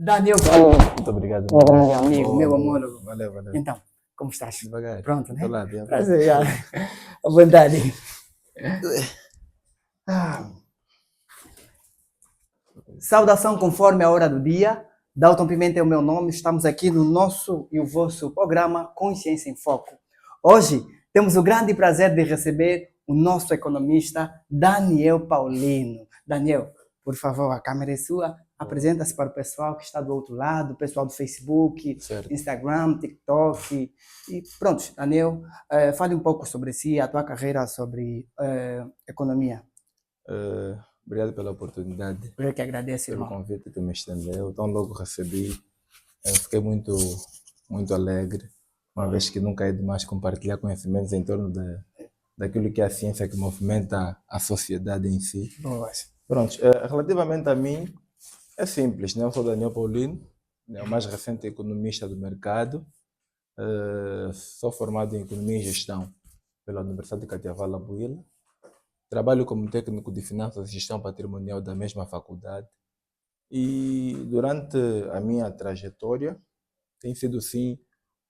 Daniel Paulo, Muito obrigado. meu grande amigo, Boa, meu boa. homólogo. Valeu, valeu. Então, como estás? Devagar. Pronto, né? Tô lá dentro. Prazer, já. À vontade. Ah. Saudação conforme a hora do dia. Dalton Pimenta é o meu nome. Estamos aqui no nosso e o vosso programa Consciência em Foco. Hoje temos o grande prazer de receber o nosso economista Daniel Paulino. Daniel, por favor, a câmera é sua. Apresenta-se para o pessoal que está do outro lado, o pessoal do Facebook, Certo. Instagram, TikTok. E pronto, Daniel, fale um pouco sobre si, a tua carreira sobre economia. Obrigado pela oportunidade, Eu que agradeço, pelo irmão. convite que me estendeu. Tão logo recebi. Eu fiquei muito alegre, uma vez que nunca é demais compartilhar conhecimentos em torno daquilo que é a ciência que movimenta a sociedade em si. Boas. Pronto, relativamente a mim, é simples, né? Eu sou Daniel Paulino, né? O mais recente economista do mercado. Sou formado em Economia e Gestão pela Universidade de Catiavala Buila. Trabalho como técnico de finanças e gestão patrimonial da mesma faculdade. E durante a minha trajetória, tem sido sim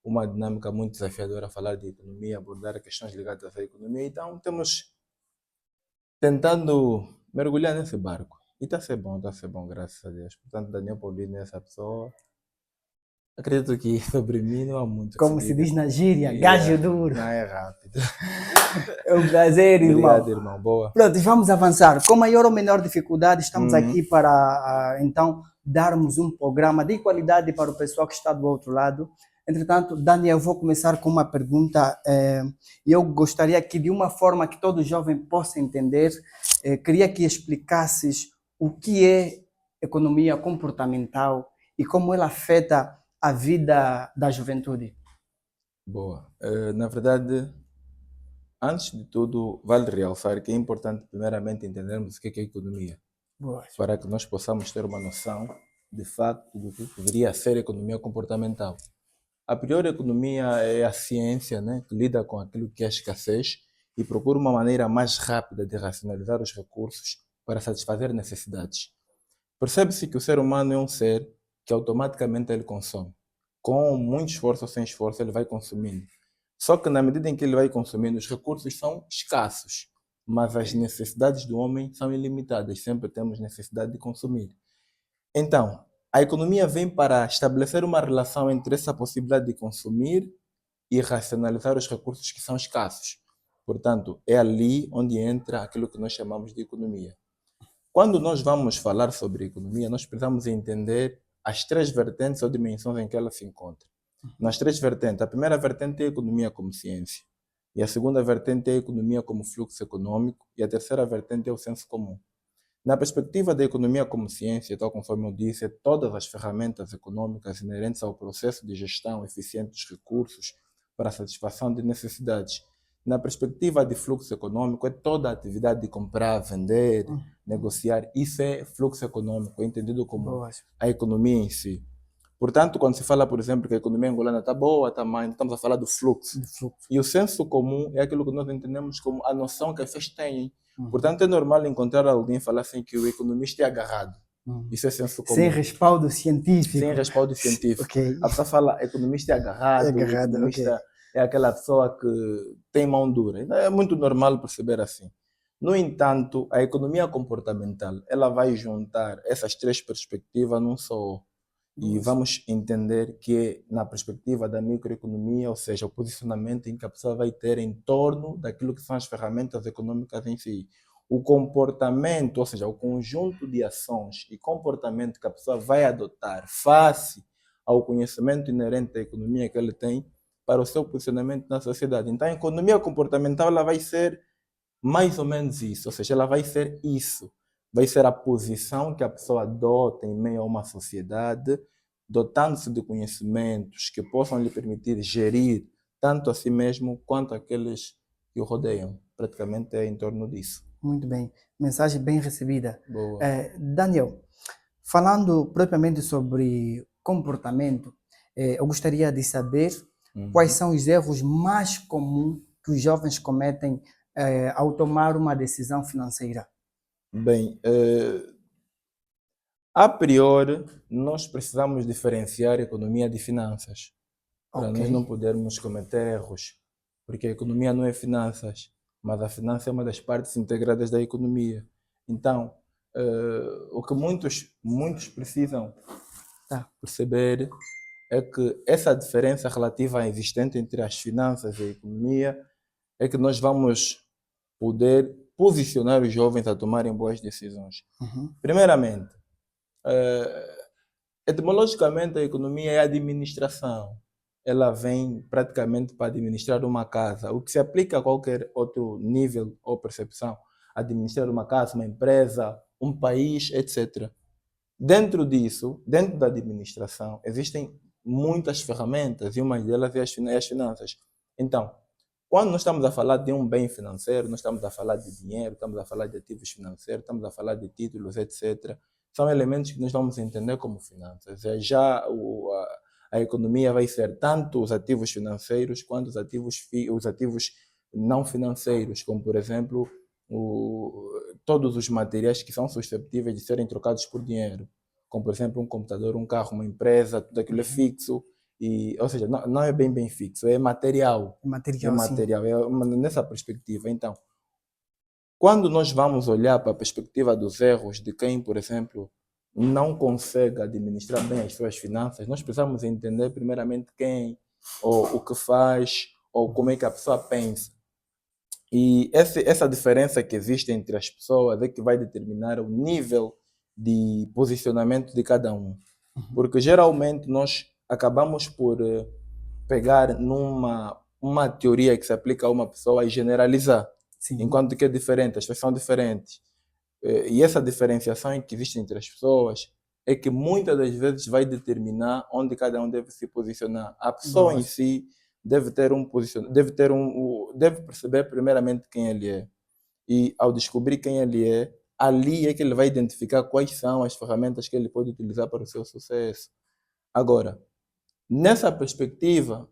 uma dinâmica muito desafiadora falar de economia, abordar questões ligadas à economia. Então, temos tentando mergulhar nesse barco. E está a ser bom, graças a Deus. Portanto, Daniel Paulino é essa pessoa. Acredito que sobre mim não há muito que se Como se diga. diz na gíria, E gajo duro. não é rápido. É um prazer, irmão. Obrigado, irmão. Boa. Pronto, vamos avançar. Com maior ou menor dificuldade, estamos Uhum. aqui para, então, darmos um programa de qualidade para o pessoal que está do outro lado. Entretanto, Daniel, eu vou começar com uma pergunta. Eu gostaria que, de uma forma que todo jovem possa entender, queria que explicasses o que é economia comportamental e como ela afeta a vida da juventude. Boa. Na verdade, antes de tudo, vale realçar que é importante primeiramente entendermos o que é economia, Boa. para que nós possamos ter uma noção de facto do que deveria ser economia comportamental. A priori, a economia é a ciência, né, que lida com aquilo que é escassez e procura uma maneira mais rápida de racionalizar os recursos para satisfazer necessidades. Percebe-se que o ser humano é um ser que automaticamente ele consome. Com muito esforço ou sem esforço, ele vai consumindo. Só que na medida em que ele vai consumindo, os recursos são escassos, mas as necessidades do homem são ilimitadas. Sempre temos necessidade de consumir. Então, a economia vem para estabelecer uma relação entre essa possibilidade de consumir e racionalizar os recursos que são escassos. Portanto, é ali onde entra aquilo que nós chamamos de economia. Quando nós vamos falar sobre economia, nós precisamos entender as três vertentes ou dimensões em que ela se encontra. Nas três vertentes, a primeira vertente é a economia como ciência, e a segunda vertente é a economia como fluxo econômico, e a terceira vertente é o senso comum. Na perspectiva da economia como ciência, tal conforme eu disse, todas as ferramentas econômicas inerentes ao processo de gestão eficiente dos recursos para a satisfação de necessidades. Na perspectiva de fluxo econômico, é toda a atividade de comprar, vender, negociar. Isso é fluxo econômico, é entendido como Boas. a economia em si. Portanto, quando se fala, por exemplo, que a economia angolana está boa, está má, estamos a falar do fluxo. E o senso comum é aquilo que nós entendemos como a noção que as pessoas têm. Portanto, é normal encontrar alguém falar assim que o economista é agarrado. Isso é senso comum. Sem respaldo científico. Sem respaldo científico. Ok. A pessoa fala, economista é agarrado, É agarrado, economista ok. é aquela pessoa que tem mão dura. É muito normal perceber assim. No entanto, a economia comportamental, ela vai juntar essas três perspectivas num só. E vamos entender que na perspectiva da microeconomia, ou seja, o posicionamento em que a pessoa vai ter em torno daquilo que são as ferramentas econômicas em si. O comportamento, ou seja, o conjunto de ações e comportamento que a pessoa vai adotar face ao conhecimento inerente da economia que ele tem para o seu posicionamento na sociedade. Então, a economia comportamental ela vai ser mais ou menos isso, ou seja, ela vai ser isso. Vai ser a posição que a pessoa adota em meio a uma sociedade, dotando-se de conhecimentos que possam lhe permitir gerir tanto a si mesmo quanto aqueles que o rodeiam. Praticamente é em torno disso. Muito bem. Mensagem bem recebida. Boa. Daniel, falando propriamente sobre comportamento, eu gostaria de saber quais são os erros mais comuns que os jovens cometem ao tomar uma decisão financeira. Bem, A priori, nós precisamos diferenciar economia de finanças, para Ok. nós não podermos cometer erros, porque a economia não é finanças, mas a finança é uma das partes integradas da economia. Então, o que muitos precisam Tá. perceber é que essa diferença relativa existente entre as finanças e a economia é que nós vamos poder posicionar os jovens a tomarem boas decisões. Uhum. Primeiramente, etimologicamente, a economia é administração. Ela vem praticamente para administrar uma casa, o que se aplica a qualquer outro nível ou percepção. Administrar uma casa, uma empresa, um país, etc. Dentro disso, dentro da administração, existem muitas ferramentas e uma delas é as finanças. Então, quando nós estamos a falar de um bem financeiro, nós estamos a falar de dinheiro, estamos a falar de ativos financeiros, estamos a falar de títulos, etc. São elementos que nós vamos entender como finanças. A economia vai ser tanto os ativos financeiros quanto os ativos não financeiros, como, por exemplo, todos os materiais que são suscetíveis de serem trocados por dinheiro, como, por exemplo, um computador, um carro, uma empresa, tudo aquilo é fixo. Ou seja, não é bem fixo, é material. É Material, sim. material, nessa perspectiva. Então, quando nós vamos olhar para a perspectiva dos erros de quem, por exemplo, não consegue administrar bem as suas finanças, nós precisamos entender primeiramente quem, ou o que faz, ou como é que a pessoa pensa. E essa diferença que existe entre as pessoas é que vai determinar o nível de posicionamento de cada um. Porque geralmente nós acabamos por pegar uma teoria que se aplica a uma pessoa e generalizar, Sim. enquanto que é diferente, as pessoas são diferentes. E essa diferenciação que existe entre as pessoas é que muitas das vezes vai determinar onde cada um deve se posicionar. A pessoa em si deve ter deve perceber primeiramente quem ele é. E ao descobrir quem ele é, ali é que ele vai identificar quais são as ferramentas que ele pode utilizar para o seu sucesso. Agora, nessa perspectiva,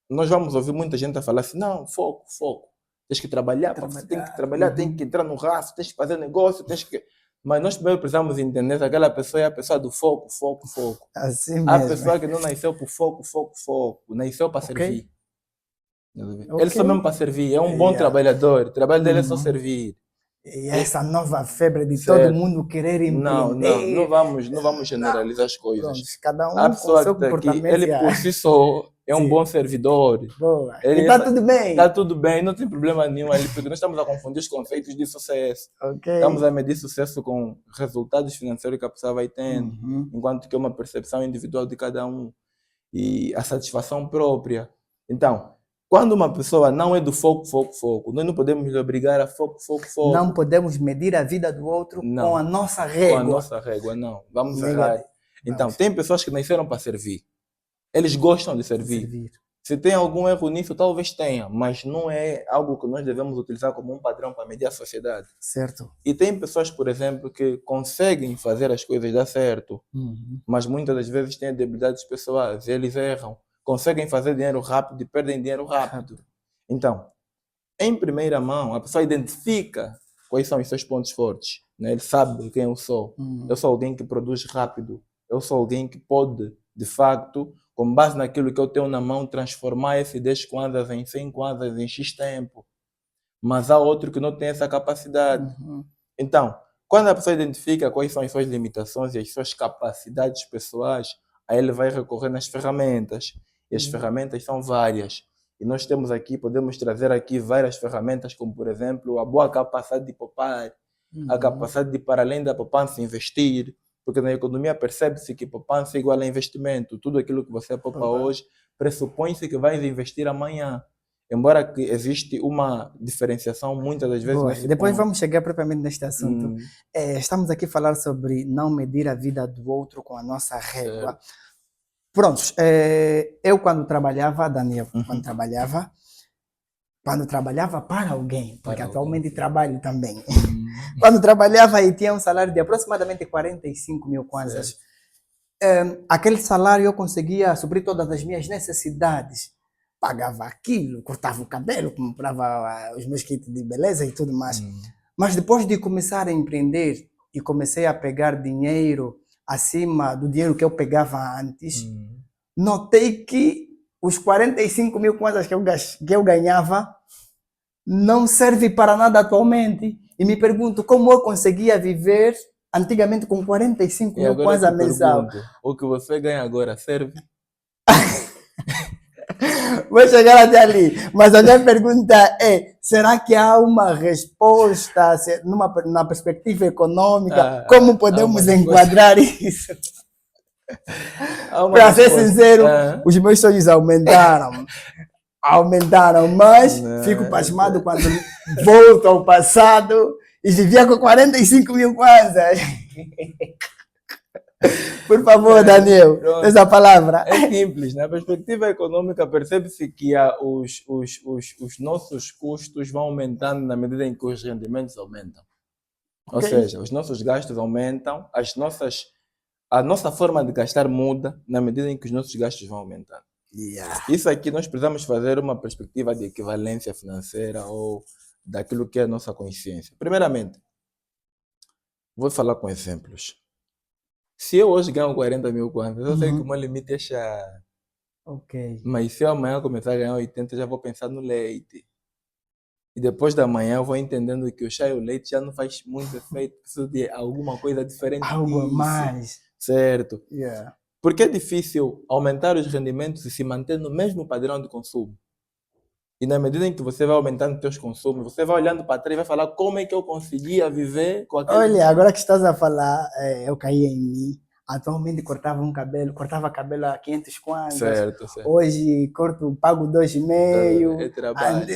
nós vamos ouvir muita gente a falar assim, não, foco, foco. Tens que trabalhar, você tem que trabalhar, tem que entrar no rastro, tens que fazer negócio, tens que... Mas nós primeiro precisamos entender que aquela pessoa é a pessoa do foco, foco, foco. Assim A mesmo. pessoa que não nasceu por foco, foco, foco, nasceu para servir. Ele só Ok. mesmo para servir, é um bom trabalhador, o trabalho dele é só servir. E essa nova febre de todo Certo. mundo querer Não empreender. vamos generalizar as Pronto, coisas. cada A um com o pessoa que seu está aqui, comportamento. ele por si só é um Sim. bom servidor. Boa. Ele E está tudo bem. Está tudo bem, não tem problema nenhum ali, porque nós estamos a confundir os conceitos de sucesso. Ok. Estamos a medir sucesso com resultados financeiros que a pessoa vai tendo, Uhum. enquanto que é uma percepção individual de cada um e a satisfação própria. Então, quando uma pessoa não é do foco, foco, foco, nós não podemos lhe obrigar a foco, foco, foco. Não podemos medir a vida do outro Não. com a nossa Com régua. a nossa régua, não. Vamos Régua errar. de- Então, Vamos. tem pessoas que nasceram para servir. Eles gostam de servir. Servir. Se tem algum erro nisso, talvez tenha, mas não é algo que nós devemos utilizar como um padrão para medir a sociedade. Certo. E tem pessoas, por exemplo, que conseguem fazer as coisas dar certo, Uhum. mas muitas das vezes têm debilidades pessoais, e eles erram. Conseguem fazer dinheiro rápido e perdem dinheiro rápido. Então, em primeira mão, a pessoa identifica quais são os seus pontos fortes. Né? Ele sabe quem eu sou. Eu sou alguém que produz rápido. Eu sou alguém que pode, de facto, com base naquilo que eu tenho na mão, transformar esse 10 kwanzas em 100 kwanzas em X tempo. Mas há outro que não tem essa capacidade. Uhum. Então, quando a pessoa identifica quais são as suas limitações e as suas capacidades pessoais, aí ele vai recorrer nas ferramentas. E as ferramentas são várias. E nós temos aqui, podemos trazer aqui várias ferramentas, como por exemplo, a boa capacidade de poupar, a capacidade de, para além da poupança, investir. Porque na economia percebe-se que poupança é igual a investimento. Tudo aquilo que você poupa hoje pressupõe-se que vai investir amanhã. Embora que existe uma diferenciação muitas das vezes Boa. nesse Depois ponto. vamos chegar propriamente neste assunto. Estamos aqui a falar sobre não medir a vida do outro com a nossa régua. Prontos, eu quando trabalhava, Daniel, quando trabalhava para alguém, porque atualmente trabalho também. Quando trabalhava e tinha um salário de aproximadamente 45 mil kwanzas, aquele salário eu conseguia suprir todas as minhas necessidades. Pagava aquilo, cortava o cabelo, comprava os meus kits de beleza e tudo mais. Mas depois de começar a empreender e comecei a pegar dinheiro acima do dinheiro que eu pegava antes, notei que os 45 mil kwanzas que eu ganhava não serve para nada atualmente. E me pergunto como eu conseguia viver antigamente com 45 E mil agora eu kwanzas te mensal. pergunto, o que você ganha agora serve? Vou chegar até ali. Mas a minha pergunta é: será que há uma resposta na perspectiva econômica? Como Há uma podemos resposta. enquadrar isso? Há uma Para ser resposta. sincero, os meus sonhos aumentaram. Aumentaram, mas Não, fico pasmado quando volto ao passado e vivia com 45 mil kwanzas. Por favor, Daniel, pronto. essa palavra. É simples, na perspectiva econômica percebe-se que os nossos custos vão aumentando na medida em que os rendimentos aumentam. Ou Ok. seja, os nossos gastos aumentam, a nossa forma de gastar muda na medida em que os nossos gastos vão aumentando. Yeah. Isso aqui nós precisamos fazer uma perspectiva de equivalência financeira ou daquilo que é a nossa consciência. Primeiramente, vou falar com exemplos. Se eu hoje ganho 40 mil kwanzas, eu sei que o meu limite é chá. Ok. Mas se eu amanhã começar a ganhar 80, eu já vou pensar no leite. E depois da manhã eu vou entendendo que o chá e o leite já não faz muito efeito, preciso de alguma coisa diferente Algo a disso. mais. Certo? Yeah. Porque é difícil aumentar os rendimentos e se manter no mesmo padrão de consumo. E na medida em que você vai aumentando os seus consumos, você vai olhando para trás e vai falar como é que eu conseguia viver com aquele Olha, dinheiro. agora que estás a falar, eu caí em mim. Atualmente cortava cabelo a 500 kwanzas. Certo, certo. Hoje pago 2,5. É trabalho.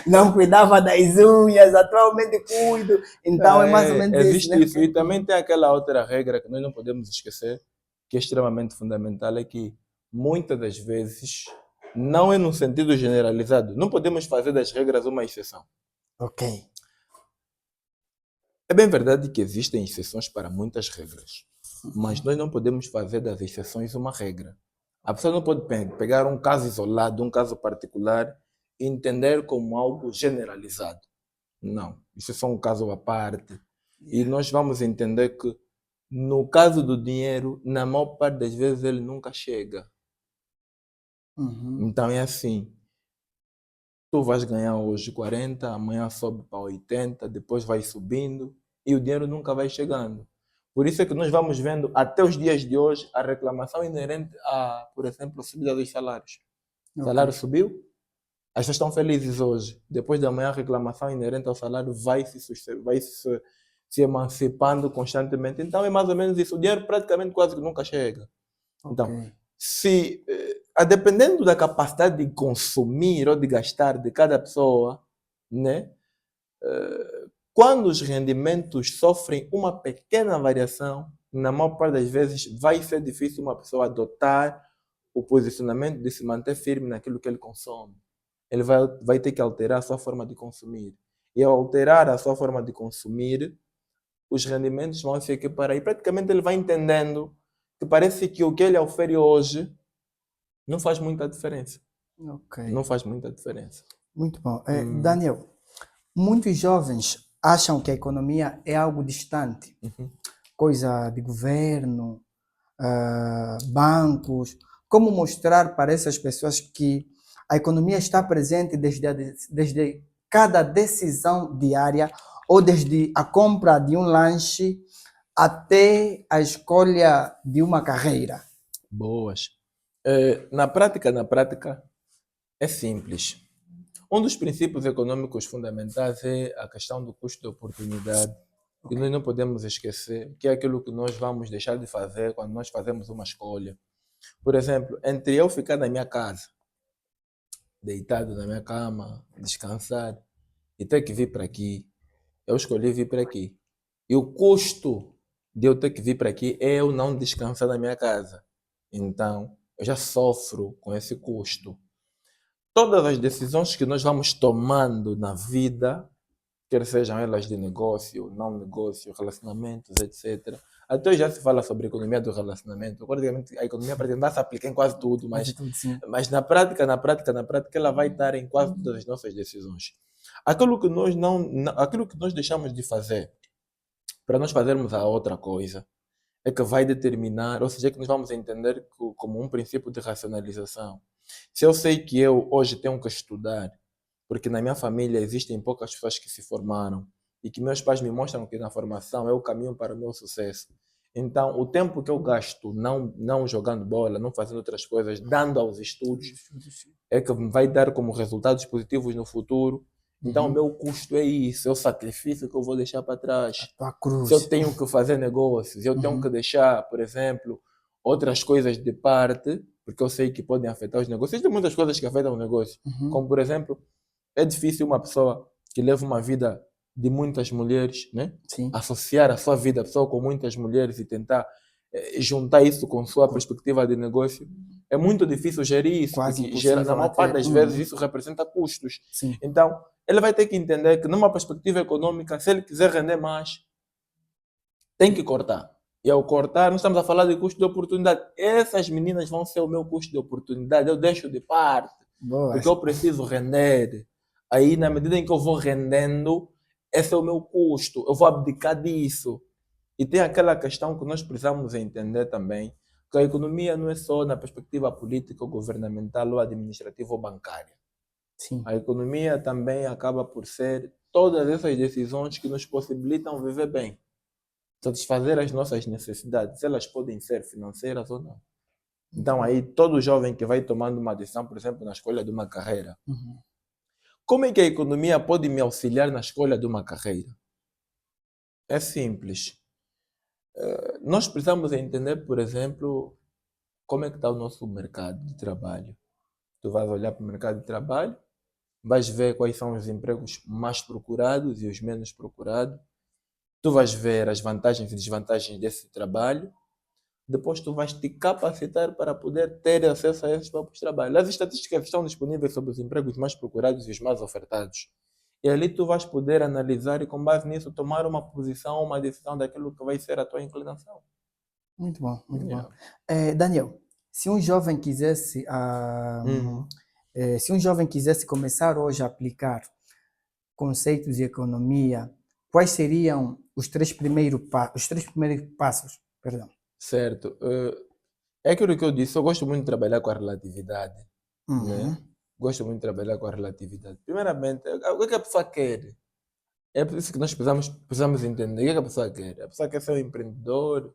Não cuidava das unhas, atualmente cuido. Então é mais ou menos existe isso, isso. né? E também tem aquela outra regra que nós não podemos esquecer, que é extremamente fundamental, é que muitas das vezes, não é no sentido generalizado, não podemos fazer das regras uma exceção. Ok. É bem verdade que existem exceções para muitas regras, mas nós não podemos fazer das exceções uma regra. A pessoa não pode pegar um caso isolado, um caso particular, e entender como algo generalizado. Não, isso é só um caso à parte. E nós vamos entender que, no caso do dinheiro, na maior parte das vezes ele nunca chega. Então é assim, tu vais ganhar hoje 40, amanhã sobe para 80, depois vai subindo e o dinheiro nunca vai chegando. Por isso é que nós vamos vendo até os dias de hoje a reclamação inerente a, por exemplo, a subida dos salários. O salário subiu, as pessoas estão felizes hoje. Depois da manhã a reclamação inerente ao salário vai se emancipando constantemente. Então é mais ou menos isso. O dinheiro praticamente quase que nunca chega. Então, se dependendo da capacidade de consumir ou de gastar de cada pessoa, né? Quando os rendimentos sofrem uma pequena variação, na maior parte das vezes vai ser difícil uma pessoa adotar o posicionamento de se manter firme naquilo que ele consome. Ele vai ter que alterar a sua forma de consumir. E ao alterar a sua forma de consumir, os rendimentos vão se equiparar. E praticamente ele vai entendendo que parece que o que ele ofere hoje não faz muita diferença. Ok. Não faz muita diferença. Muito bom. Daniel, muitos jovens acham que a economia é algo distante. Coisa de governo, bancos. Como mostrar para essas pessoas que a economia está presente desde cada decisão diária ou desde a compra de um lanche até a escolha de uma carreira? Boas. Na prática, é simples. Um dos princípios econômicos fundamentais é a questão do custo de oportunidade. E nós não podemos esquecer que é aquilo que nós vamos deixar de fazer quando nós fazemos uma escolha. Por exemplo, entre eu ficar na minha casa, deitado na minha cama, descansar, e ter que vir para aqui, eu escolhi vir para aqui. E o custo de eu ter que vir para aqui é eu não descansar na minha casa. Então, eu já sofro com esse custo. Todas as decisões que nós vamos tomando na vida, quer sejam elas de negócio, não negócio, relacionamentos, etc. Até hoje já se fala sobre a economia do relacionamento. Praticamente, a economia vai se aplicar em quase tudo, mas na prática, ela vai estar em quase todas as nossas decisões. Aquilo que nós deixamos de fazer para nós fazermos a outra coisa é que vai determinar, ou seja, é que nós vamos entender como um princípio de racionalização. Se eu sei que eu hoje tenho que estudar, porque na minha família existem poucas pessoas que se formaram e que meus pais me mostram que na formação é o caminho para o meu sucesso. Então, o tempo que eu gasto não jogando bola, não fazendo outras coisas, dando aos estudos, é que vai dar como resultados positivos no futuro. Então, o Uhum. meu custo é isso, é o sacrifício que eu vou deixar para A trás. tua Se eu cruz. tenho que fazer negócios, eu tenho que Uhum. deixar, por exemplo, outras coisas de parte, porque eu sei que podem afetar os negócios. Existem muitas coisas que afetam o negócio, Uhum. como, por exemplo, é difícil uma pessoa que leva uma vida de muitas mulheres, né? Sim. Associar a sua vida, a pessoa com muitas mulheres e tentar juntar isso com sua perspectiva de negócio. É muito difícil gerir isso, Quase porque na impossível maior parte até. das vezes isso representa custos. Sim. Então, ele vai ter que entender que numa perspectiva econômica, se ele quiser render mais, tem que cortar. E ao cortar, nós estamos a falar de custo de oportunidade. Essas meninas vão ser o meu custo de oportunidade. Eu deixo de parte, porque Boas. eu preciso render. Aí, na medida em que eu vou rendendo, esse é o meu custo. Eu vou abdicar disso. E tem aquela questão que nós precisamos entender também, que a economia não é só na perspectiva política, governamental ou administrativa ou bancária. Sim. A economia também acaba por ser todas essas decisões que nos possibilitam viver bem, satisfazer as nossas necessidades. Elas podem ser financeiras ou não. Muito Então, bom. aí, todo jovem que vai tomando uma decisão, por exemplo, na escolha de uma carreira, Uhum. como é que a economia pode me auxiliar na escolha de uma carreira? É simples. Nós precisamos entender, por exemplo, como é que está o nosso mercado de trabalho. Tu vais olhar para o mercado de trabalho, vais ver quais são os empregos mais procurados e os menos procurados. Tu vais ver as vantagens e desvantagens desse trabalho. Depois tu vais te capacitar para poder ter acesso a esses próprios trabalhos. As estatísticas estão disponíveis sobre os empregos mais procurados e os mais ofertados. E ali tu vais poder analisar e com base nisso tomar uma posição, uma decisão daquilo que vai ser a tua inclinação. Muito bom, muito bom. Yeah. Daniel, se um jovem quisesse, Uhum. se um jovem quisesse começar hoje a aplicar conceitos de economia, quais seriam os três primeiros passos? Perdão. Certo. É aquilo que eu disse, eu gosto muito de trabalhar com a relatividade, né? Uhum. Gosto muito de trabalhar com a relatividade. Primeiramente, o que é que a pessoa quer? É por isso que nós precisamos entender o que é que a pessoa quer. A pessoa quer ser um empreendedor,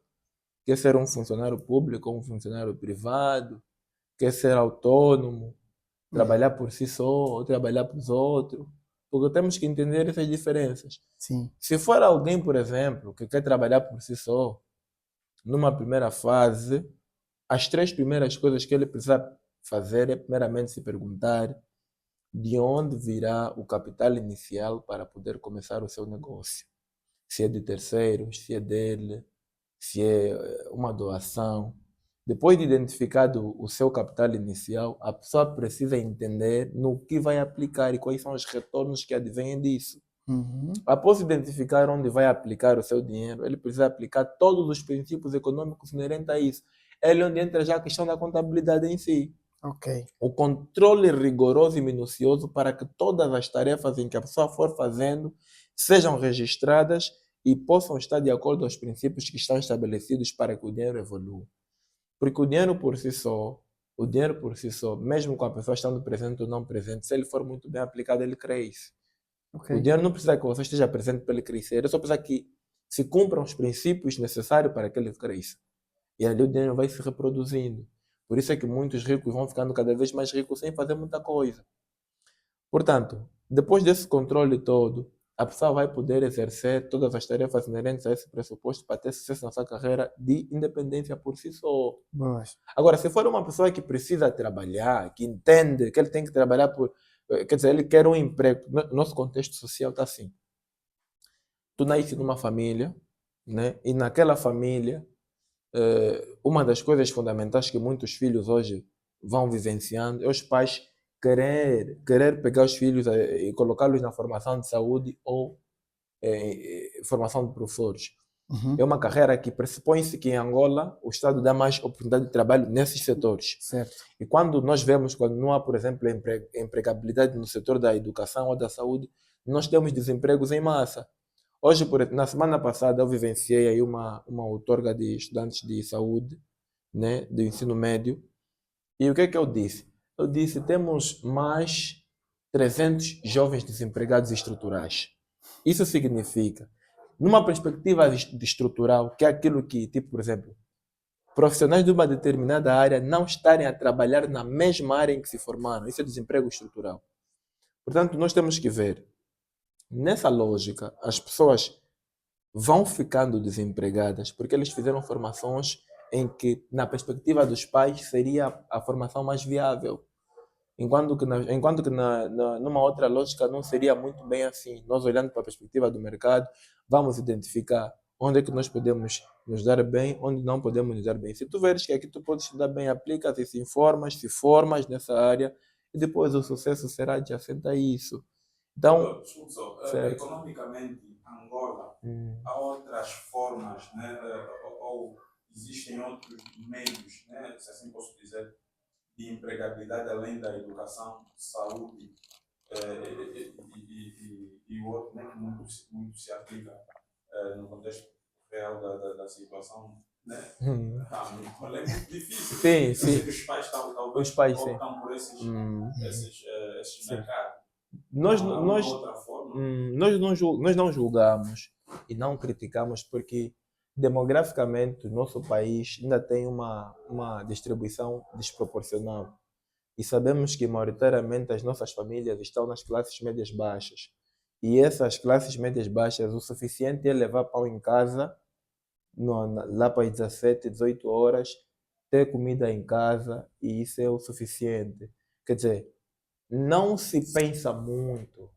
quer ser um funcionário público ou um funcionário privado, quer ser autônomo, Uhum. trabalhar por si só ou trabalhar para os outros. Porque temos que entender essas diferenças. Sim. Se for alguém, por exemplo, que quer trabalhar por si só, numa primeira fase, as três primeiras coisas que ele precisa fazer é, primeiramente, se perguntar de onde virá o capital inicial para poder começar o seu negócio. Se é de terceiros, se é dele, se é uma doação. Depois de identificado o seu capital inicial, a pessoa precisa entender no que vai aplicar e quais são os retornos que advêm disso. Uhum. Após identificar onde vai aplicar o seu dinheiro, ele precisa aplicar todos os princípios econômicos inerentes a isso. É ali onde entra já a questão da contabilidade em si. Ok. O controle rigoroso e minucioso para que todas as tarefas em que a pessoa for fazendo sejam registradas e possam estar de acordo aos princípios que estão estabelecidos para que o dinheiro evolua. Porque o dinheiro por si só, mesmo com a pessoa estando presente ou não presente, se ele for muito bem aplicado, ele cresce. Ok. O dinheiro não precisa que você esteja presente para ele crescer, ele só precisa que se cumpram os princípios necessários para que ele cresça. E ali o dinheiro vai se reproduzindo. Por isso é que muitos ricos vão ficando cada vez mais ricos sem fazer muita coisa. Portanto, depois desse controle todo, a pessoa vai poder exercer todas as tarefas inerentes a esse pressuposto para ter sucesso na sua carreira de independência por si só. Boas. Agora, se for uma pessoa que precisa trabalhar, que entende que ele tem que trabalhar por. Quer dizer, ele quer um emprego. Nosso contexto social está assim. Tu nasce numa família, né? E naquela família, uma das coisas fundamentais que muitos filhos hoje vão vivenciando é os pais querer pegar os filhos e colocá-los na formação de saúde ou formação de professores. É Uhum. uma carreira que pressupõe-se que em Angola o Estado dá mais oportunidade de trabalho nesses setores. Certo. E quando nós vemos, quando não há, por exemplo, empregabilidade no setor da educação ou da saúde, nós temos desempregos em massa. Hoje, na semana passada, eu vivenciei aí uma outorga de estudantes de saúde, né, do ensino médio. E o que é que eu disse? Eu disse, temos mais 300 jovens desempregados estruturais. Isso significa, numa perspectiva estrutural, que é aquilo que, tipo, por exemplo, profissionais de uma determinada área não estarem a trabalhar na mesma área em que se formaram. Isso é desemprego estrutural. Portanto, nós temos que ver, nessa lógica, as pessoas vão ficando desempregadas porque eles fizeram formações em que, na perspectiva dos pais, seria a formação mais viável. Enquanto que numa outra lógica não seria muito bem assim. Nós olhando para a perspectiva do mercado, vamos identificar onde é que nós podemos nos dar bem, onde não podemos nos dar bem. Se tu veres que aqui tu podes te dar bem, aplicas e se informas, te formas nessa área e depois o sucesso será adjacente a isso. Então, Desculpe só, certo. economicamente, Angola, há outras formas, né, ou existem outros meios, né, se assim posso dizer, de empregabilidade além da educação, saúde e o outro, né, que muito se aplica no contexto real da situação, né? É muito difícil. Sim, Eu sei sim. que os pais talvez Os pais, sim. optam por esses Sim. mercados. Nós, Não há nós, uma outra forma. nós não julgamos e não criticamos porque demograficamente o nosso país ainda tem uma distribuição desproporcional. E sabemos que maioritariamente as nossas famílias estão nas classes médias baixas. E essas classes médias baixas, o suficiente é levar pão em casa, lá para as 17, 18 horas, ter comida em casa e isso é o suficiente. Quer dizer, não se pensa muito,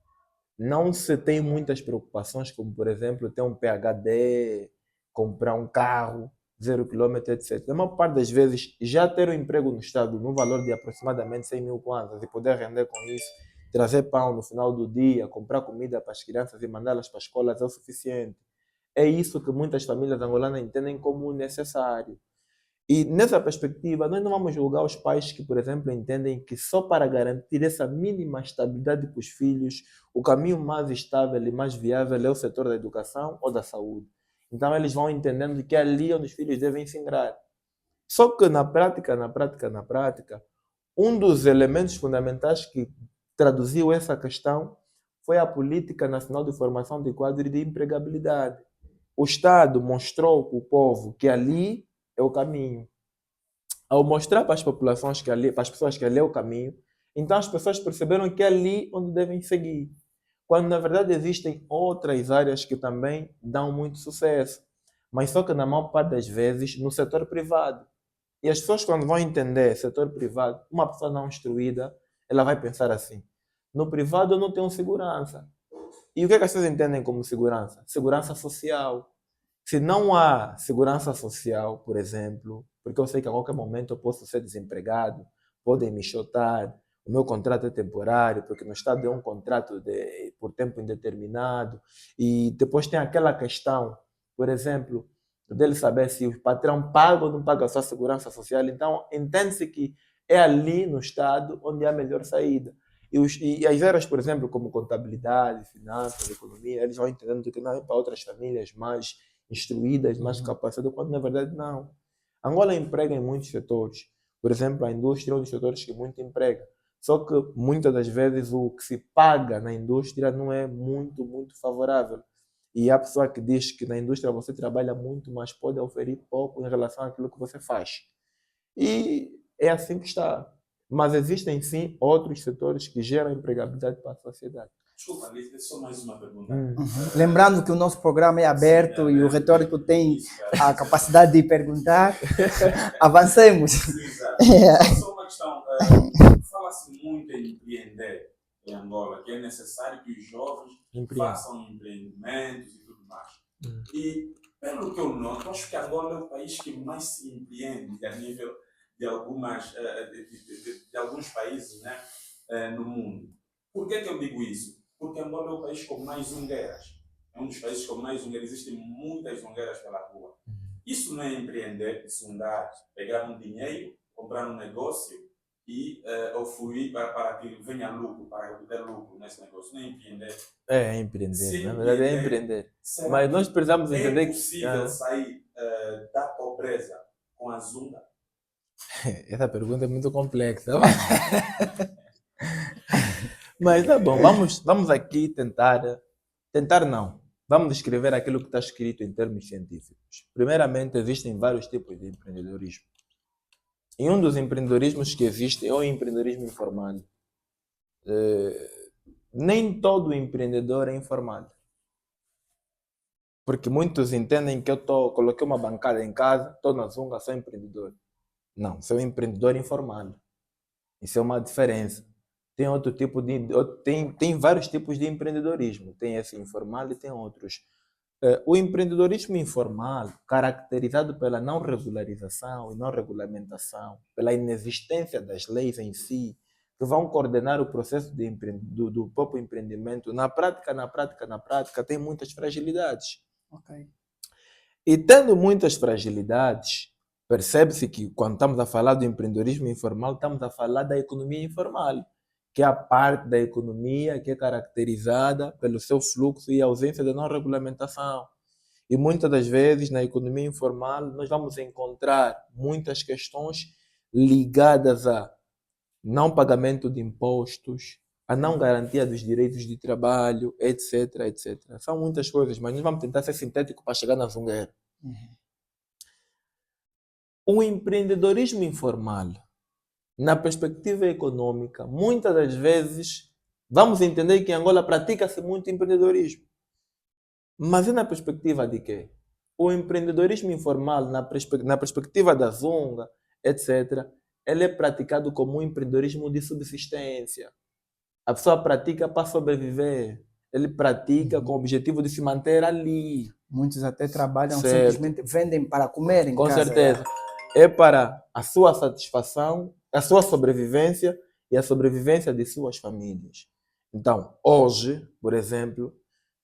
não se tem muitas preocupações, como por exemplo ter um PhD, comprar um carro, 0 km, etc. A maior parte das vezes, já ter um emprego no Estado no valor de aproximadamente 100 mil kwanzas e poder render com isso, trazer pão no final do dia, comprar comida para as crianças e mandá-las para as escolas é o suficiente. É isso que muitas famílias angolanas entendem como necessário. E nessa perspectiva, nós não vamos julgar os pais que, por exemplo, entendem que só para garantir essa mínima estabilidade para os filhos, o caminho mais estável e mais viável é o setor da educação ou da saúde. Então eles vão entendendo que é ali onde os filhos devem se ingrar. Só que na prática, um dos elementos fundamentais que traduziu essa questão foi a Política Nacional de Formação de Quadro e de Empregabilidade. O Estado mostrou para o povo que ali é o caminho. Ao mostrar para as populações que ali, para as pessoas que ali é o caminho, então as pessoas perceberam que é ali onde devem seguir. Quando na verdade existem outras áreas que também dão muito sucesso, mas só que na maior parte das vezes no setor privado. E as pessoas quando vão entender setor privado, uma pessoa não instruída, ela vai pensar assim: no privado eu não tenho segurança. E o que é que as pessoas entendem como segurança? Segurança social. Se não há segurança social, por exemplo, porque eu sei que a qualquer momento eu posso ser desempregado, podem me chotar, o meu contrato é temporário, porque no Estado é um contrato por tempo indeterminado, e depois tem aquela questão, por exemplo, dele saber se o patrão paga ou não paga a sua segurança social, então entende-se que é ali no Estado onde há a melhor saída. E as áreas, por exemplo, como contabilidade, finanças, economia, eles vão entendendo que não é para outras famílias mais instruídas, mais capacitadas, quando na verdade não. Angola emprega em muitos setores. Por exemplo, a indústria é um dos setores que muito emprega. Só que muitas das vezes o que se paga na indústria não é muito favorável. E há pessoa que diz que na indústria você trabalha muito, mas pode oferir pouco em relação àquilo que você faz. E é assim que está. Mas existem sim outros setores que geram empregabilidade para a sociedade. Desculpa, Alice, só mais uma pergunta. Lembrando que o nosso programa é aberto e o retórico tem a capacidade de perguntar. Avancemos. Exato. Só uma questão. Fala-se muito em empreender em Angola, que é necessário que os jovens façam empreendimentos e tudo mais. E, pelo que eu noto, acho que Angola é o país que mais se empreende a nível de alguns países, né, no mundo. Por que eu digo isso? Porque Angola é o país com mais zungueiras. É um dos países com mais zungueiras. Existem muitas zungueiras pela rua. Isso não é empreender, zungar, pegar um dinheiro, comprar um negócio e usufruir para que venha lucro, para obter lucro nesse negócio, não é empreender. É empreender, Se na verdade é empreender, empreender. será Mas nós que precisamos é entender que possível sair da pobreza com a Zunga? essa pergunta é muito complexa. Mas tá bom, vamos aqui tentar não. Vamos descrever aquilo que está escrito em termos científicos. Primeiramente, existem vários tipos de empreendedorismo. E um dos empreendedorismos que existe é o empreendedorismo informal. Nem todo empreendedor é informal. Porque muitos entendem que coloquei uma bancada em casa, estou na Zunga, sou empreendedor. Não, sou empreendedor informal. Isso é uma diferença. Tem outro tipo tem vários tipos de empreendedorismo. Tem esse informal e tem outros. O empreendedorismo informal, caracterizado pela não regularização e não regulamentação, pela inexistência das leis em si, que vão coordenar o processo do próprio empreendimento, na prática, tem muitas fragilidades. Ok. E tendo muitas fragilidades, percebe-se que quando estamos a falar do empreendedorismo informal, estamos a falar da economia informal, que é a parte da economia que é caracterizada pelo seu fluxo e ausência de não regulamentação. E muitas das vezes na economia informal nós vamos encontrar muitas questões ligadas a não pagamento de impostos, a não garantia dos direitos de trabalho, etc, etc. São muitas coisas, mas nós vamos tentar ser sintético para chegar na zungueira. O empreendedorismo informal, na perspectiva econômica, muitas das vezes vamos entender que em Angola pratica-se muito empreendedorismo. Mas é na perspectiva de quê? O empreendedorismo informal, na perspectiva da Zunga, etc., ele é praticado como um empreendedorismo de subsistência. A pessoa pratica para sobreviver. Ele pratica com o objetivo de se manter ali. Muitos até trabalham, Certo. simplesmente vendem para comer em Com casa. certeza. É para a sua satisfação, a sua sobrevivência e a sobrevivência de suas famílias. Então, hoje, por exemplo,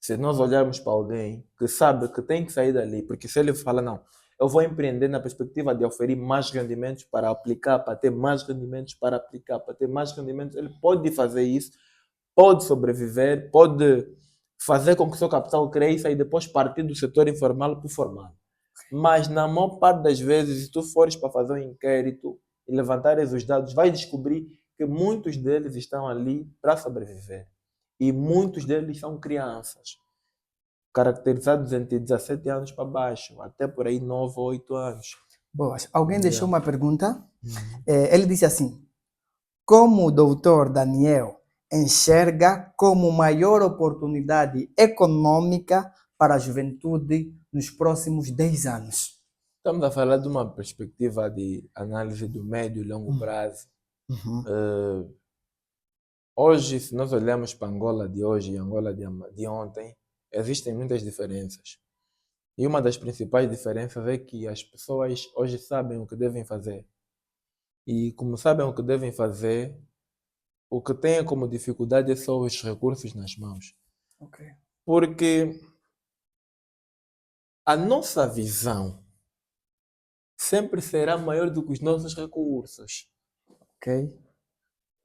se nós olharmos para alguém que sabe que tem que sair dali, porque se ele fala, não, eu vou empreender na perspectiva de oferir mais rendimentos para aplicar, para ter mais rendimentos para aplicar, para ter mais rendimentos, ele pode fazer isso, pode sobreviver, pode fazer com que o seu capital cresça e depois partir do setor informal para o formal. Mas na maior parte das vezes, se tu fores para fazer um inquérito e levantares os dados, vai descobrir que muitos deles estão ali para sobreviver. E muitos deles são crianças, caracterizados entre 17 anos para baixo, até por aí 9 ou 8 anos. Boas. Alguém deixou uma pergunta. Ele disse assim: como o doutor Daniel enxerga como maior oportunidade econômica para a juventude nos próximos 10 anos? Estamos a falar de uma perspectiva de análise do médio e longo prazo. Hoje, se nós olharmos para Angola de hoje e Angola de ontem, existem muitas diferenças. E uma das principais diferenças é que as pessoas hoje sabem o que devem fazer. E como sabem o que devem fazer, o que têm como dificuldade é só os recursos nas mãos. Ok. Porque a nossa visão sempre será maior do que os nossos recursos. Ok.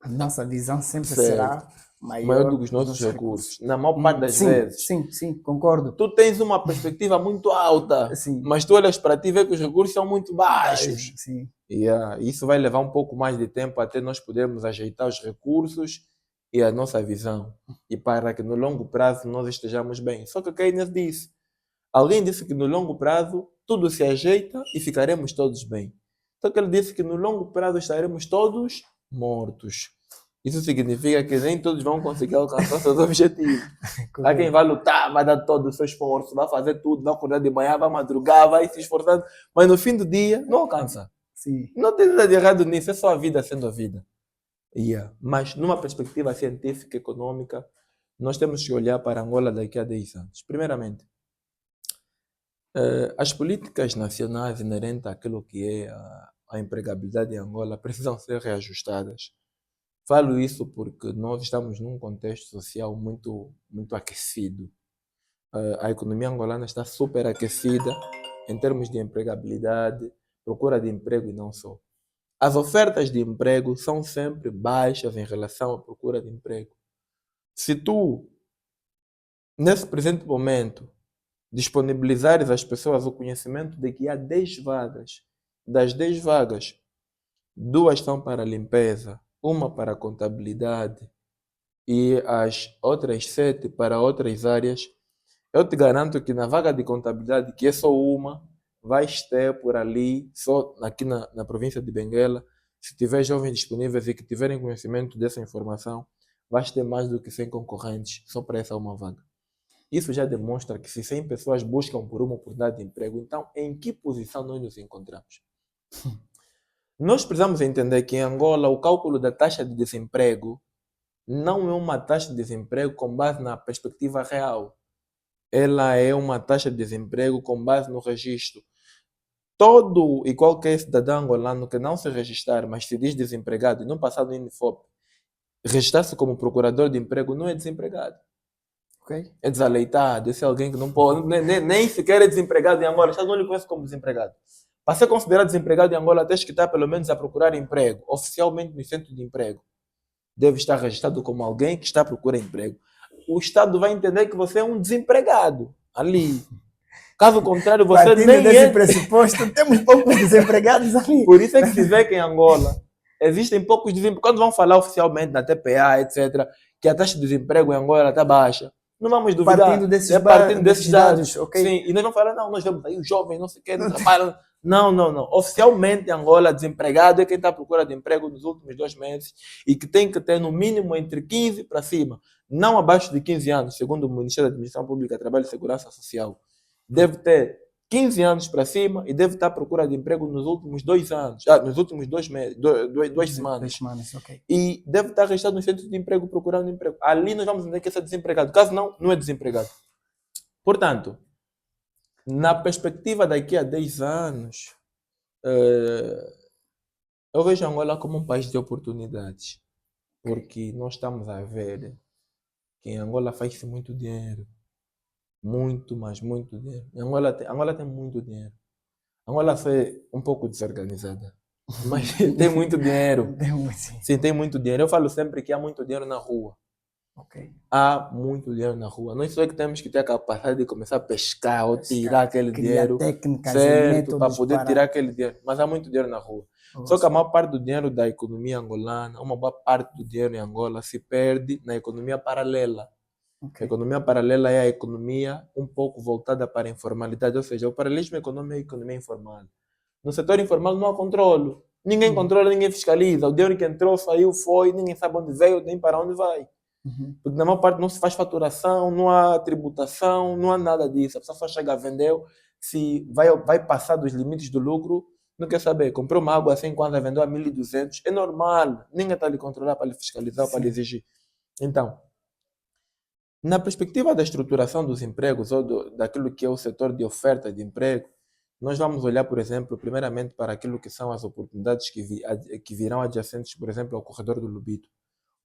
A nossa visão sempre Certo. será Maior do que os nossos recursos. Na maior parte das sim, vezes. Sim, concordo. Tu tens uma perspectiva muito alta, Sim. mas tu olhas para ti e vê que os recursos são muito baixos. Sim. E isso vai levar um pouco mais de tempo até nós podermos ajeitar os recursos e a nossa visão. E para que no longo prazo nós estejamos bem. Só que Keynes disse, alguém disse que no longo prazo tudo se ajeita e ficaremos todos bem. Só que ele disse que no longo prazo estaremos todos mortos. Isso significa que nem todos vão conseguir alcançar seus objetivos. Há quem vai lutar, vai dar todo o seu esforço, vai fazer tudo, vai acordar de manhã, vai madrugar, vai se esforçando, mas no fim do dia não alcança. Sim. Não tem nada de errado nisso, é só a vida sendo a vida. Mas numa perspectiva científica, econômica, nós temos que olhar para Angola daqui a 10 anos. Primeiramente, as políticas nacionais inerentes àquilo que é a empregabilidade em Angola precisam ser reajustadas. Falo isso porque nós estamos num contexto social muito, muito aquecido. A economia angolana está super aquecida em termos de empregabilidade, procura de emprego e não só. as ofertas de emprego são sempre baixas em relação à procura de emprego. Se tu, nesse presente momento, disponibilizares às pessoas o conhecimento de que há 10 vagas, das 10 vagas, 2 são para limpeza, uma para contabilidade e as outras 7 para outras áreas, eu te garanto que na vaga de contabilidade, que é só uma, vais ter por ali, só aqui na província de Benguela, se tiver jovens disponíveis e que tiverem conhecimento dessa informação, vais ter mais do que 100 concorrentes só para essa uma vaga. Isso já demonstra que se 100 pessoas buscam por uma oportunidade de emprego, então em que posição nós nos encontramos? Nós precisamos entender que em Angola o cálculo da taxa de desemprego não é uma taxa de desemprego com base na perspectiva real. Ela é uma taxa de desemprego com base no registro. Todo e qualquer cidadão angolano que não se registrar, mas se diz desempregado e não passar no INIFOP, registrar-se como procurador de emprego, não é desempregado. Ok? É desaleitado, esse é alguém que não pode, nem sequer é desempregado em Angola, o Estado não lhe conhece como desempregado. Para ser considerado desempregado em Angola, tens que estar pelo menos a procurar emprego, oficialmente no centro de emprego. Deve estar registrado como alguém que está à procura de emprego. O Estado vai entender que você é um desempregado ali. Caso contrário, você Partindo nem desse é. pressuposto, temos poucos desempregados ali. Por isso é que se vê que em Angola existem poucos desempregados. Quando vão falar oficialmente na TPA, etc., que a taxa de desemprego em Angola está baixa, não vamos duvidar. Partindo desses, partindo desses dados. ok? Sim, e nós vamos falar, não, nós vemos aí os jovens, não sei o que, não trabalham. Não. Oficialmente, em Angola, desempregado é quem está à procura de emprego nos últimos 2 meses e que tem que ter no mínimo entre 15 para cima, não abaixo de 15 anos, segundo o Ministério da Administração Pública, Trabalho e Segurança Social. Deve ter 15 anos para cima e deve estar à procura de emprego nos últimos 2 anos, nos últimos 2 meses, 2 semanas. 2 semanas, ok. E deve estar registrado no centro de emprego procurando emprego. Ali nós vamos entender que esse é desempregado. Caso não, não é desempregado. Portanto, na perspectiva daqui a 10 anos, eu vejo Angola como um país de oportunidades. Porque nós estamos a ver que em Angola faz-se muito dinheiro. Muito, mas muito dinheiro. Angola tem muito dinheiro. Angola foi um pouco desorganizada. Mas tem muito dinheiro. Sim, tem muito dinheiro. Eu falo sempre que há muito dinheiro na rua. Ok. Há muito dinheiro na rua. Nós só é que temos que ter a capacidade de começar a pescar ou tirar aquele dinheiro, técnicas certo, para poder tirar aquele dinheiro. Mas há muito dinheiro na rua. Só que a maior parte do dinheiro da economia angolana, uma boa parte do dinheiro em Angola se perde na economia paralela. Okay. A economia paralela é a economia um pouco voltada para a informalidade, ou seja, o paralelismo econômico é a economia informal. No setor informal não há controle. Ninguém controla, ninguém fiscaliza. O dinheiro que entrou, saiu, foi, ninguém sabe onde veio, nem para onde vai. Porque na maior parte não se faz faturação, não há tributação, não há nada disso. A pessoa só chega, vendeu, se vai passar dos limites do lucro, não quer saber. Comprou uma água assim quando vendeu a 1.200, é normal. Ninguém está a lhe controlar para lhe fiscalizar, para lhe exigir. Então, na perspectiva da estruturação dos empregos ou daquilo que é o setor de oferta de emprego, nós vamos olhar, por exemplo, primeiramente para aquilo que são as oportunidades que virão adjacentes, por exemplo, ao corredor do Lubito.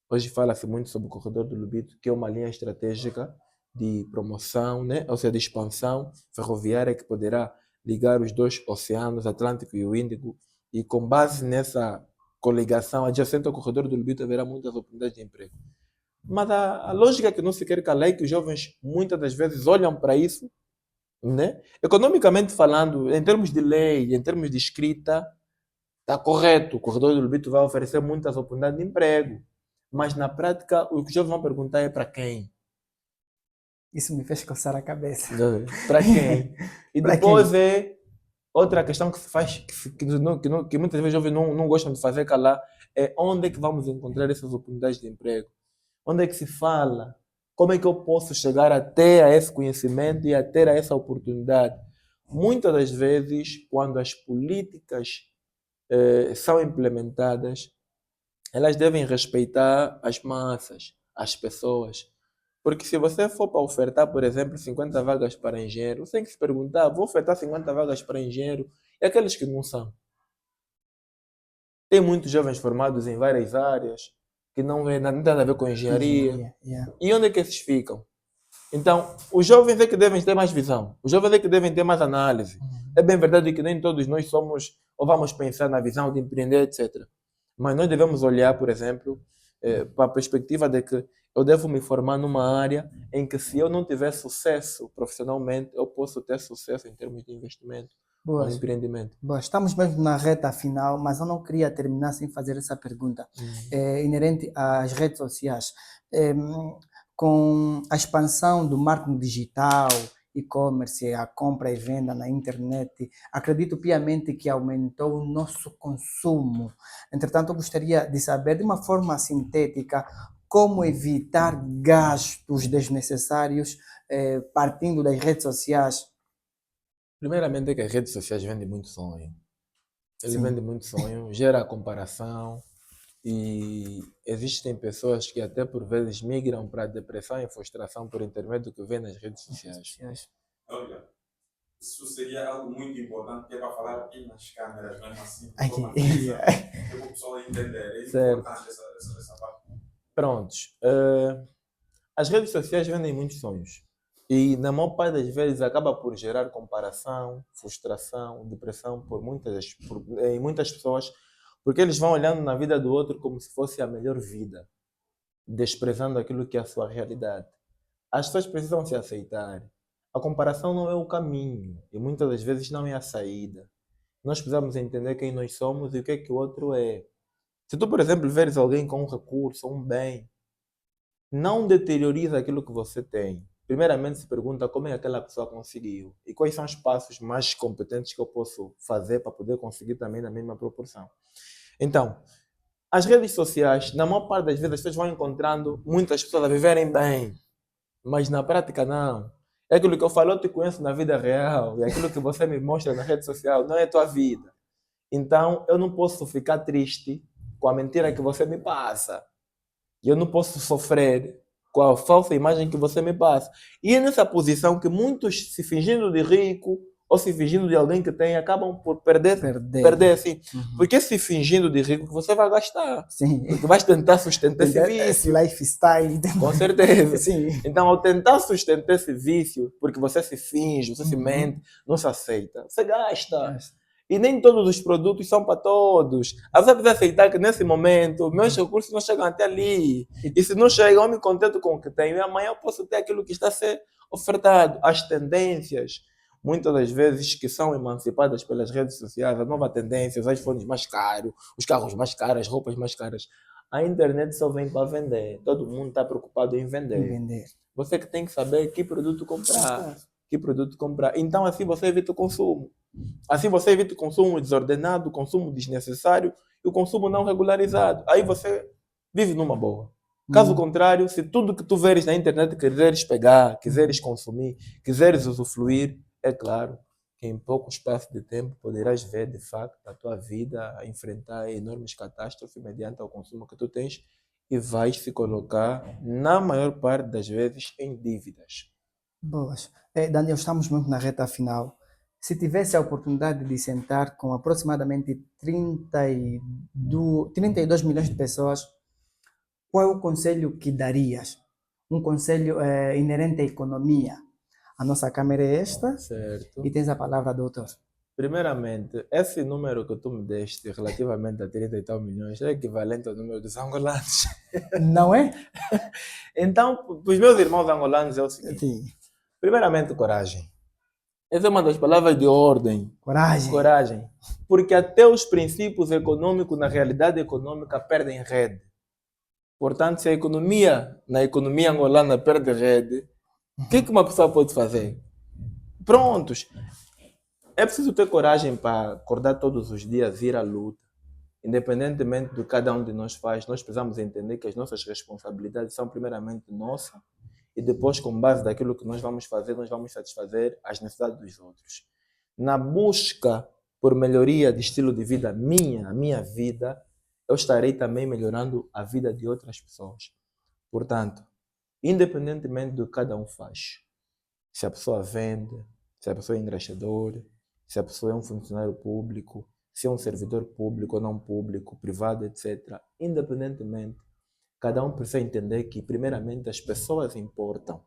Hoje fala-se muito sobre o corredor do Lubito, que é uma linha estratégica de promoção, né? Ou seja, de expansão ferroviária que poderá ligar os 2 oceanos, Atlântico e o Índico, e com base nessa coligação adjacente ao corredor do Lubito haverá muitas oportunidades de emprego. Mas a lógica que não se quer calar é que os jovens muitas das vezes olham para isso, né? Economicamente falando, em termos de lei, em termos de escrita, está correto. O corredor do Lubito vai oferecer muitas oportunidades de emprego. Mas na prática, o que os jovens vão perguntar é para quem? Isso me fez coçar a cabeça. Para quem? E depois é outra questão que se faz, que muitas vezes os jovens não gostam de fazer calar, é onde é que vamos encontrar essas oportunidades de emprego? Onde é que se fala? Como é que eu posso chegar até a esse conhecimento e até a essa oportunidade? Muitas das vezes, quando as políticas são implementadas, elas devem respeitar as massas, as pessoas. Porque se você for para ofertar, por exemplo, 50 vagas para engenheiro, você tem que se perguntar, vou ofertar 50 vagas para engenheiro e aqueles que não são? Tem muitos jovens formados em várias áreas, que não tem nada a ver com engenharia. E onde é que esses ficam? Então, os jovens é que devem ter mais visão. Os jovens é que devem ter mais análise. É bem verdade que nem todos nós somos, ou vamos pensar na visão de empreender, etc. Mas nós devemos olhar, por exemplo, para a perspectiva de que eu devo me formar numa área em que se eu não tiver sucesso profissionalmente, eu posso ter sucesso em termos de investimento ou Boas. empreendimento. Bom, estamos mesmo na reta final, mas eu não queria terminar sem fazer essa pergunta. Inerente às redes sociais. Com a expansão do marketing digital, e-commerce, a compra e venda na internet, acredito piamente que aumentou o nosso consumo. Entretanto, eu gostaria de saber, de uma forma sintética, como evitar gastos desnecessários partindo das redes sociais. Primeiramente é que as redes sociais vendem muito sonho. Eles Sim. vendem muito sonho, gera comparação e existem pessoas que até por vezes migram para a depressão e frustração por intermédio do que vê nas redes sociais. Olha, isso seria algo muito importante, que é para falar aqui nas câmeras, mesmo assim, Aqui. para o pessoal entender. É Certo. importante essa parte. Prontos. As redes sociais vendem muitos sonhos. E na maior parte das vezes acaba por gerar comparação, frustração, depressão em muitas pessoas, porque eles vão olhando na vida do outro como se fosse a melhor vida, desprezando aquilo que é a sua realidade. As pessoas precisam se aceitar. A comparação não é o caminho e muitas das vezes não é a saída. Nós precisamos entender quem nós somos e o que o outro é. Se tu, por exemplo, veres alguém com um recurso, um bem, não deterioriza aquilo que você tem. Primeiramente se pergunta como é que aquela pessoa conseguiu e quais são os passos mais competentes que eu posso fazer para poder conseguir também na mesma proporção. Então, as redes sociais, na maior parte das vezes, as pessoas vão encontrando muitas pessoas a viverem bem, mas na prática não. É aquilo que eu falo, eu te conheço na vida real e aquilo que você me mostra na rede social não é a tua vida. Então, eu não posso ficar triste com a mentira que você me passa. E eu não posso sofrer com a falsa imagem que você me passa. E é nessa posição que muitos, se fingindo de rico ou se fingindo de alguém que tem, acabam por perder assim. Porque se fingindo de rico, você vai gastar. Sim. Porque vais tentar sustentar esse vício. Esse lifestyle. Com certeza. Sim. Então, ao tentar sustentar esse vício, porque você se finge, você se mente, não se aceita, você gasta. E nem todos os produtos são para todos. A pessoa precisa aceitar que nesse momento meus recursos não chegam até ali. E se não chegam, eu me contento com o que tenho. E amanhã eu posso ter aquilo que está a ser ofertado. As tendências, muitas das vezes, que são emancipadas pelas redes sociais, a nova tendência, os iPhones mais caros, os carros mais caros, as roupas mais caras. A internet só vem para vender. Todo mundo está preocupado em vender. Você que tem que saber que produto comprar. Então, assim você evita o consumo. Assim você evita o consumo desordenado, o consumo desnecessário e o consumo não regularizado. Aí você vive numa boa. Caso contrário, se tudo que tu veres na internet quiseres pegar, quiseres consumir, quiseres usufruir, é claro que em pouco espaço de tempo poderás ver de facto a tua vida a enfrentar enormes catástrofes mediante o consumo que tu tens e vais se colocar, na maior parte das vezes, em dívidas. Boas. Daniel, estamos mesmo na reta final. Se tivesse a oportunidade de sentar com aproximadamente 32 milhões de pessoas, qual é o conselho que darias? Um conselho inerente à economia. A nossa câmera é esta. Certo. E tens a palavra, doutor. Primeiramente, esse número que tu me deste relativamente a 30 e tal milhões é equivalente ao número dos angolanos. Não é? Então, para os meus irmãos angolanos é o seguinte. Sim. Primeiramente, coragem. Essa é uma das palavras de ordem. Coragem. Porque até os princípios econômicos, na realidade econômica, perdem rede. Portanto, se na economia angolana perde rede, o que uma pessoa pode fazer? Prontos. É preciso ter coragem para acordar todos os dias, ir à luta. Independentemente do que cada um de nós faz, nós precisamos entender que as nossas responsabilidades são primeiramente nossas e depois, com base daquilo que nós vamos fazer, nós vamos satisfazer as necessidades dos outros. Na busca por melhoria de estilo de vida a minha vida, eu estarei também melhorando a vida de outras pessoas. Portanto, independentemente do que cada um faz, se a pessoa vende, se a pessoa é engraxador, se a pessoa é um funcionário público, se é um servidor público ou não público, privado, etc. Independentemente, cada um precisa entender que, primeiramente, as pessoas importam.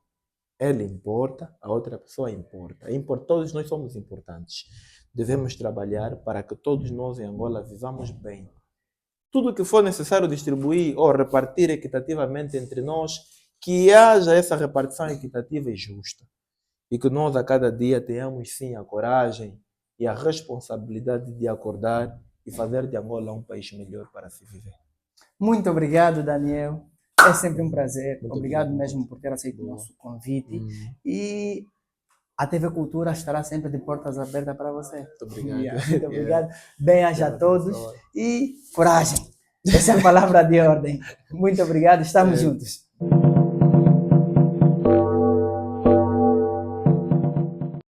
Ele importa, a outra pessoa importa. Todos nós somos importantes. Devemos trabalhar para que todos nós em Angola vivamos bem. Tudo que for necessário distribuir ou repartir equitativamente entre nós, que haja essa repartição equitativa e justa. E que nós a cada dia tenhamos sim a coragem e a responsabilidade de acordar e fazer de Angola um país melhor para se viver. Muito obrigado, Daniel. É sempre um prazer. Muito obrigado obrigado mesmo por ter aceito o nosso convite. Uhum. E a TV Cultura estará sempre de portas abertas para você. Muito obrigado. Muito obrigado. Bem-aja a todos e coragem. Essa é a palavra de ordem. Muito obrigado. Estamos juntos.